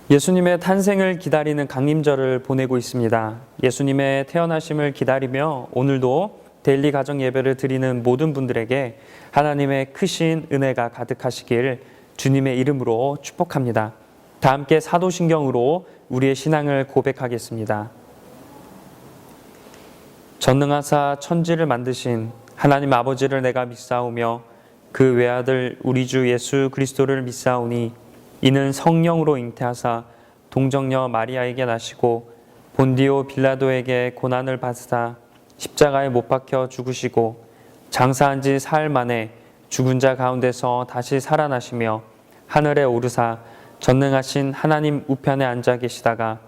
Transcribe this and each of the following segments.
예수님의 탄생을 기다리는 강림절을 보내고 있습니다. 예수님의 태어나심을 기다리며 오늘도 데일리 가정 예배를 드리는 모든 분들에게 하나님의 크신 은혜가 가득하시길 주님의 이름으로 축복합니다. 다 함께 사도신경으로 우리의 신앙을 고백하겠습니다. 전능하사 천지를 만드신 하나님 아버지를 내가 믿사오며 그 외아들 우리 주 예수 그리스도를 믿사오니 이는 성령으로 잉태하사 동정녀 마리아에게 나시고 본디오 빌라도에게 고난을 받으사 십자가에 못 박혀 죽으시고 장사한 지 사흘 만에 죽은 자 가운데서 다시 살아나시며 하늘에 오르사 전능하신 하나님 우편에 앉아 계시다가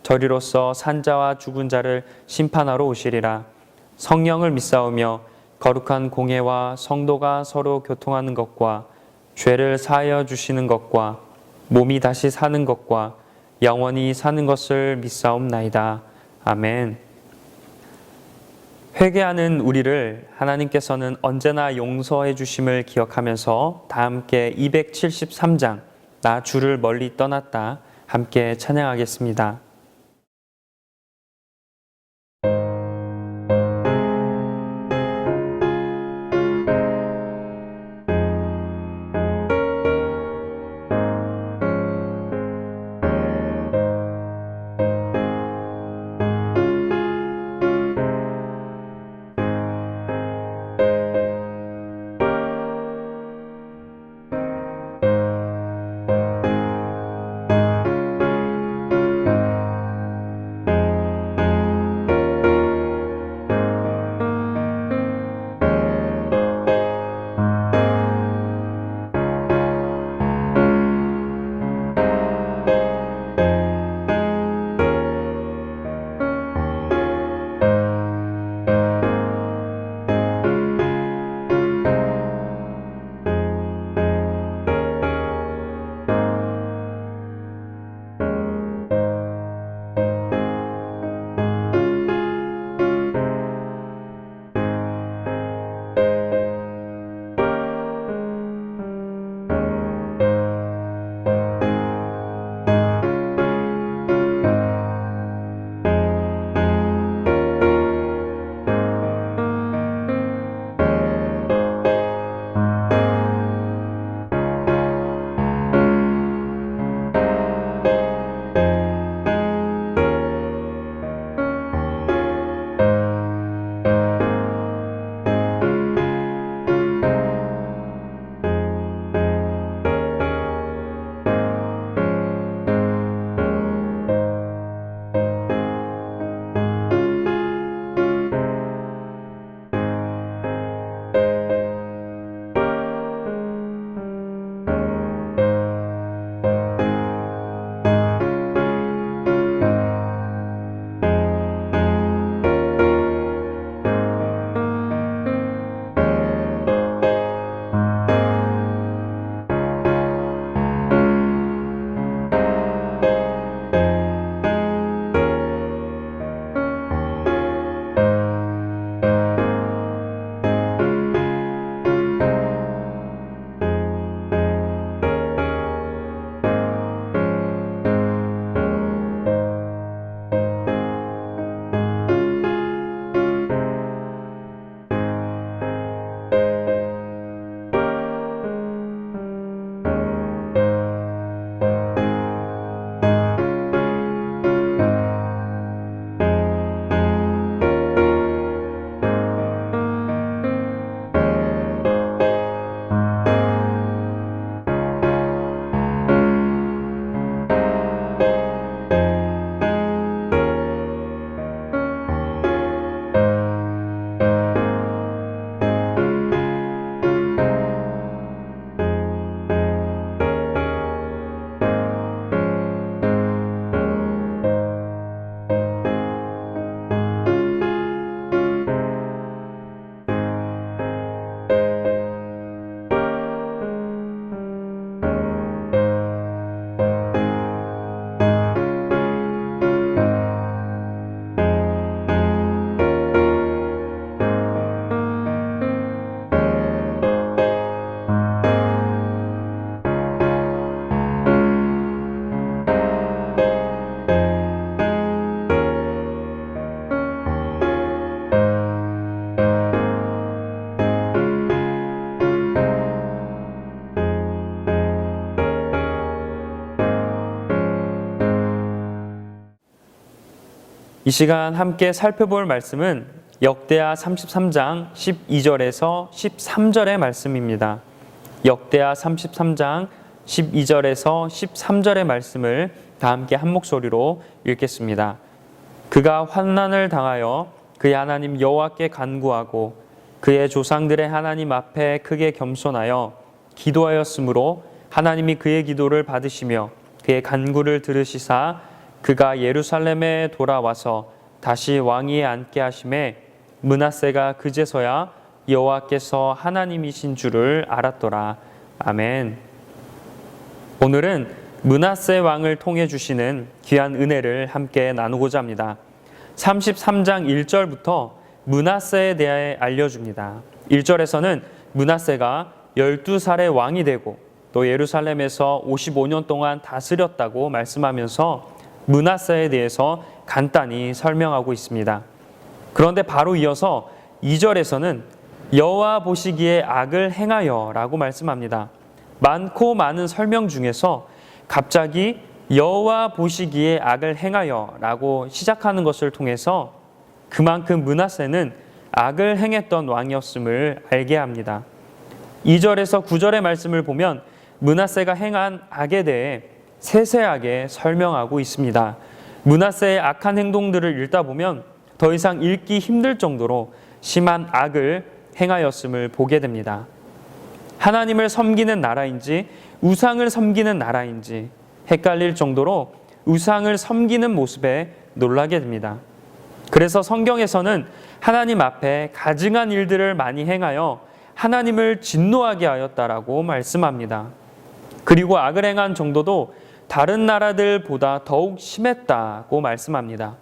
저리로서 산자와 죽은 자를 심판하러 오시리라. 성령을 믿사오며 거룩한 공예와 성도가 서로 교통하는 것과 죄를 사하여 주시는 것과 몸이 다시 사는 것과 영원히 사는 것을 믿사옵나이다. 아멘. 회개하는 우리를 하나님께서는 언제나 용서해 주심을 기억하면서 다 함께 273장 나 주를 멀리 떠났다 함께 찬양하겠습니다. 이 시간 함께 살펴볼 말씀은 역대하 33장 12절에서 13절의 말씀입니다. 역대하 33장 12절에서 13절의 말씀을 다 함께 한 목소리로 읽겠습니다. 그가 환난을 당하여 그의 하나님 여호와께 간구하고 그의 조상들의 하나님 앞에 크게 겸손하여 기도하였으므로 하나님이 그의 기도를 받으시며 그의 간구를 들으시사 그가 예루살렘에 돌아와서 다시 왕위에 앉게 하심에 므낫세가 그제서야 여호와께서 하나님이신 줄을 알았더라. 아멘. 오늘은 므낫세 왕을 통해 주시는 귀한 은혜를 함께 나누고자 합니다. 33장 1절부터 므낫세에 대해 알려줍니다. 1절에서는 므낫세가 12살의 왕이 되고 또 예루살렘에서 55년 동안 다스렸다고 말씀하면서 므낫세에 대해서 간단히 설명하고 있습니다. 그런데 바로 이어서 2절에서는 여호와 보시기에 악을 행하여 라고 말씀합니다. 많고 많은 설명 중에서 갑자기 여호와 보시기에 악을 행하여 라고 시작하는 것을 통해서 그만큼 므낫세는 악을 행했던 왕이었음을 알게 합니다. 2절에서 9절의 말씀을 보면 므낫세가 행한 악에 대해 세세하게 설명하고 있습니다. 므낫세의 악한 행동들을 읽다 보면 더 이상 읽기 힘들 정도로 심한 악을 행하였음을 보게 됩니다. 하나님을 섬기는 나라인지 우상을 섬기는 나라인지 헷갈릴 정도로 우상을 섬기는 모습에 놀라게 됩니다. 그래서 성경에서는 하나님 앞에 가증한 일들을 많이 행하여 하나님을 진노하게 하였다라고 말씀합니다. 그리고 악을 행한 정도도 다른 나라들보다 더욱 심했다고 말씀합니다.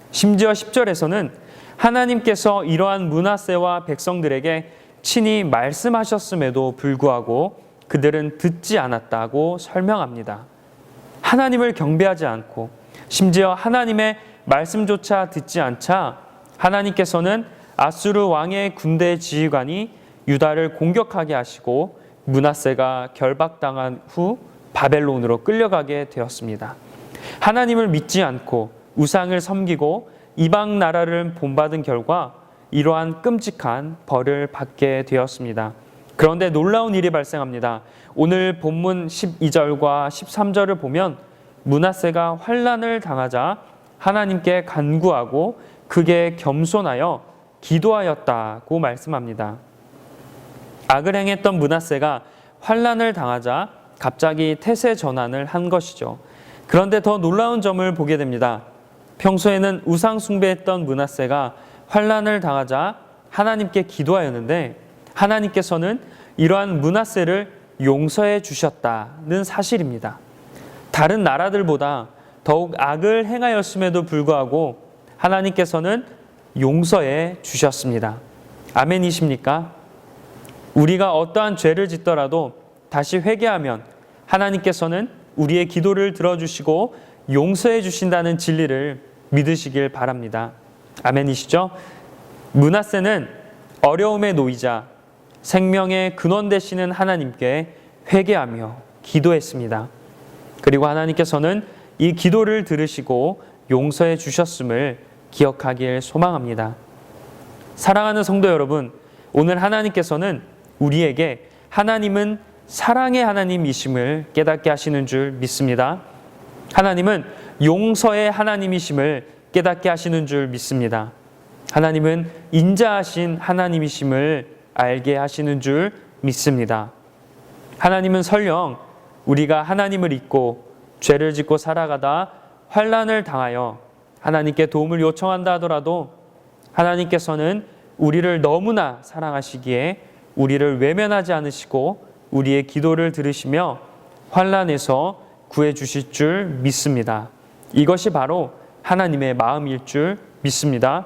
심지어 10절에서는 하나님께서 이러한 므낫세와 백성들에게 친히 말씀하셨음에도 불구하고 그들은 듣지 않았다고 설명합니다. 하나님을 경배하지 않고 심지어 하나님의 말씀조차 듣지 않자 하나님께서는 아수르 왕의 군대 지휘관이 유다를 공격하게 하시고 므낫세가 결박당한 후 바벨론으로 끌려가게 되었습니다. 하나님을 믿지 않고 우상을 섬기고 이방 나라를 본받은 결과 이러한 끔찍한 벌을 받게 되었습니다. 그런데 놀라운 일이 발생합니다. 오늘 본문 12절과 13절을 보면 므낫세가 환난을 당하자 하나님께 간구하고 크게 겸손하여 기도하였다고 말씀합니다. 악을 행했던 므낫세가 환난을 당하자 갑자기 태세 전환을 한 것이죠. 그런데 더 놀라운 점을 보게 됩니다. 평소에는 우상 숭배했던 므낫세가 환난을 당하자 하나님께 기도하였는데 하나님께서는 이러한 므낫세를 용서해 주셨다는 사실입니다. 다른 나라들보다 더욱 악을 행하였음에도 불구하고 하나님께서는 용서해 주셨습니다. 아멘이십니까? 우리가 어떠한 죄를 짓더라도 다시 회개하면 하나님께서는 우리의 기도를 들어주시고 용서해 주신다는 진리를 믿으시길 바랍니다. 아멘이시죠? 므낫세는 어려움에 놓이자 생명의 근원 되시는 하나님께 회개하며 기도했습니다. 그리고 하나님께서는 이 기도를 들으시고 용서해 주셨음을 기억하길 소망합니다. 사랑하는 성도 여러분, 오늘 하나님께서는 우리에게 하나님은 사랑의 하나님이심을 깨닫게 하시는 줄 믿습니다. 하나님은 용서의 하나님이심을 깨닫게 하시는 줄 믿습니다. 하나님은 인자하신 하나님이심을 알게 하시는 줄 믿습니다. 하나님은 설령 우리가 하나님을 잊고 죄를 짓고 살아가다 환난을 당하여 하나님께 도움을 요청한다 하더라도 하나님께서는 우리를 너무나 사랑하시기에 우리를 외면하지 않으시고 우리의 기도를 들으시며 환난에서 구해 주실 줄 믿습니다. 이것이 바로 하나님의 마음일 줄 믿습니다.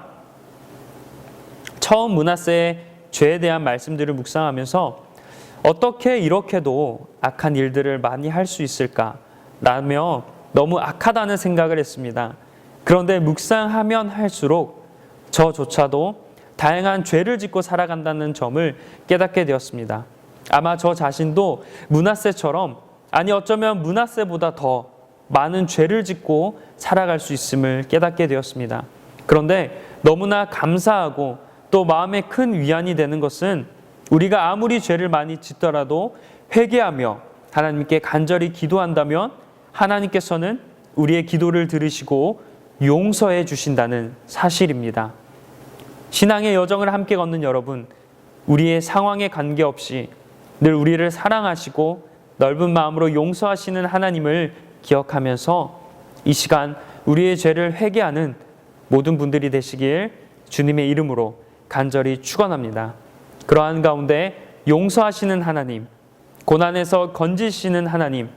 처음 므낫세의 죄에 대한 말씀들을 묵상하면서 어떻게 이렇게도 악한 일들을 많이 할 수 있을까? 라며 너무 악하다는 생각을 했습니다. 그런데 묵상하면 할수록 저조차도 다양한 죄를 짓고 살아간다는 점을 깨닫게 되었습니다. 아마 저 자신도 므낫세처럼, 아니 어쩌면 므낫세보다 더 많은 죄를 짓고 살아갈 수 있음을 깨닫게 되었습니다. 그런데 너무나 감사하고 또 마음에 큰 위안이 되는 것은 우리가 아무리 죄를 많이 짓더라도 회개하며 하나님께 간절히 기도한다면 하나님께서는 우리의 기도를 들으시고 용서해 주신다는 사실입니다. 신앙의 여정을 함께 걷는 여러분, 우리의 상황에 관계없이 늘 우리를 사랑하시고 넓은 마음으로 용서하시는 하나님을 기억하면서 이 시간 우리의 죄를 회개하는 모든 분들이 되시길 주님의 이름으로 간절히 축원합니다. 그러한 가운데 용서하시는 하나님, 고난에서 건지시는 하나님,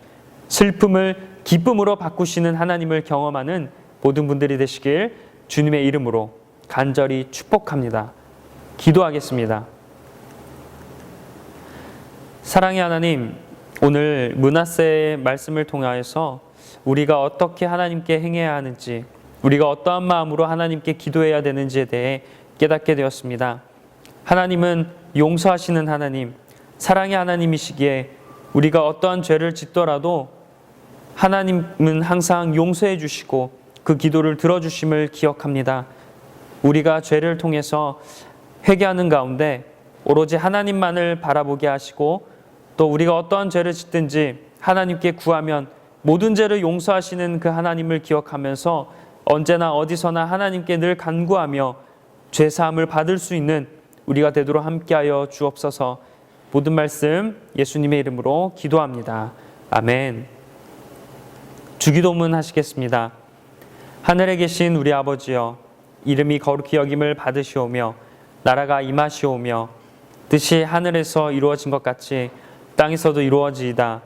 슬픔을 기쁨으로 바꾸시는 하나님을 경험하는 모든 분들이 되시길 주님의 이름으로 간절히 축복합니다. 기도하겠습니다. 사랑의 하나님, 오늘 므낫세의 말씀을 통하여서 우리가 어떻게 하나님께 행해야 하는지, 우리가 어떠한 마음으로 하나님께 기도해야 되는지에 대해 깨닫게 되었습니다. 하나님은 용서하시는 하나님, 사랑의 하나님이시기에 우리가 어떠한 죄를 짓더라도 하나님은 항상 용서해 주시고 그 기도를 들어주심을 기억합니다. 우리가 죄를 통해서 회개하는 가운데 오로지 하나님만을 바라보게 하시고 또 우리가 어떠한 죄를 짓든지 하나님께 구하면 모든 죄를 용서하시는 그 하나님을 기억하면서 언제나 어디서나 하나님께 늘 간구하며 죄사함을 받을 수 있는 우리가 되도록 함께하여 주옵소서. 모든 말씀 예수님의 이름으로 기도합니다. 아멘. 주기도문 하시겠습니다. 하늘에 계신 우리 아버지여, 이름이 거룩히 여김을 받으시오며 나라가 임하시오며 뜻이 하늘에서 이루어진 것 같이 땅에서도 이루어지이다.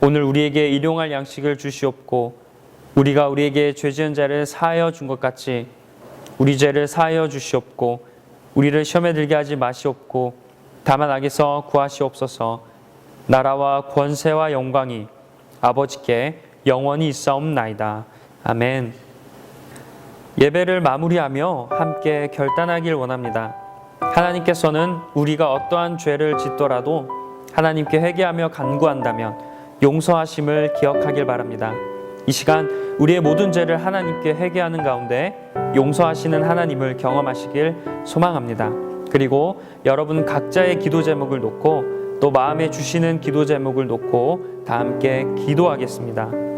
오늘 우리에게 일용할 양식을 주시옵고 우리가 우리에게 죄 지은 자를 사하여 준 것 같이 우리 죄를 사하여 주시옵고 우리를 시험에 들게 하지 마시옵고 다만 악에서 구하시옵소서. 나라와 권세와 영광이 아버지께 영원히 있사옵나이다. 아멘. 예배를 마무리하며 함께 결단하길 원합니다. 하나님께서는 우리가 어떠한 죄를 짓더라도 하나님께 회개하며 간구한다면 용서하심을 기억하길 바랍니다. 이 시간 우리의 모든 죄를 하나님께 회개하는 가운데 용서하시는 하나님을 경험하시길 소망합니다. 그리고 여러분 각자의 기도 제목을 놓고 또 마음에 주시는 기도 제목을 놓고 다 함께 기도하겠습니다.